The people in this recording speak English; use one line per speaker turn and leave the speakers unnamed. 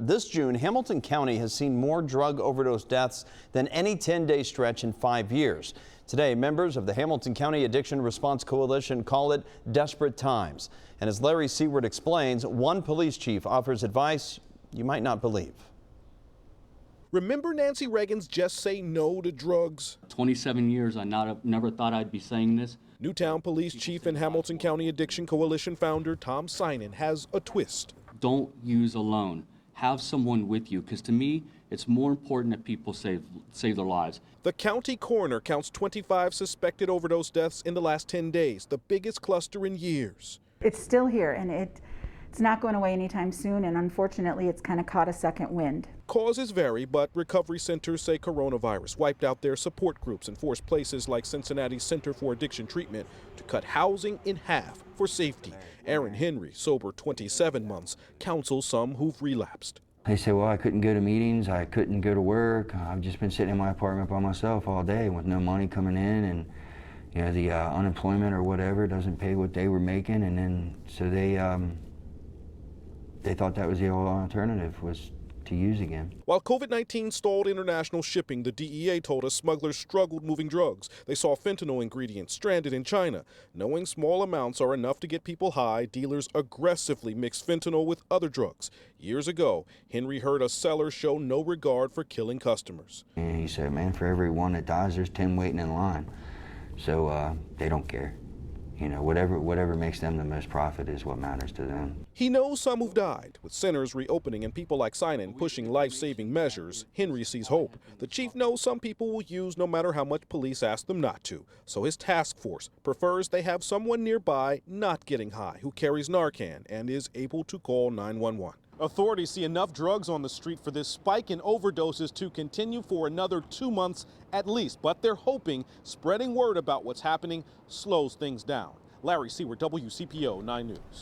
This June, Hamilton County has seen more drug overdose deaths than any 10-day stretch in 5 years. Today, members of the Hamilton County Addiction Response Coalition call it desperate times. And as Larry Seward explains, one police chief offers advice you might not believe.
Remember Nancy Reagan's "just say no to drugs"?
27 years, I never thought I'd be saying this.
Newtown Police Chief and Hamilton County Addiction Coalition founder Tom Synan has a twist.
Don't use alone. Have someone with you, because to me, it's more important that people save their lives.
The county coroner counts 25 suspected overdose deaths in the last 10 days, the biggest cluster in years.
It's still here, and it's not going away anytime soon, and unfortunately it's kind of caught a second wind.
Causes vary, but recovery centers say coronavirus wiped out their support groups and forced places like Cincinnati Center for Addiction Treatment to cut housing in half for safety. Aaron Henry, sober 27 months, counsels some who've relapsed.
They say, well, I couldn't go to meetings, I couldn't go to work. I've just been sitting in my apartment by myself all day with no money coming in, and you know, the unemployment or whatever doesn't pay what they were making, and then so they thought that was the only alternative, was to use again.
While COVID-19 stalled international shipping, the DEA told us smugglers struggled moving drugs. They saw fentanyl ingredients stranded in China. Knowing small amounts are enough to get people high, dealers aggressively mixed fentanyl with other drugs. Years ago, Henry heard a seller show no regard for killing customers.
And he said, man, for every one that dies, there's 10 waiting in line. So they don't care. You know, whatever makes them the most profit is what matters to them.
He knows some who've died. With centers reopening and people like Synan pushing life-saving measures, Henry sees hope. The chief knows some people will use no matter how much police ask them not to. So his task force prefers they have someone nearby not getting high who carries Narcan and is able to call 911. Authorities see enough drugs on the street for this spike in overdoses to continue for another 2 months at least, but they're hoping spreading word about what's happening slows things down. Larry Seward, WCPO 9 News.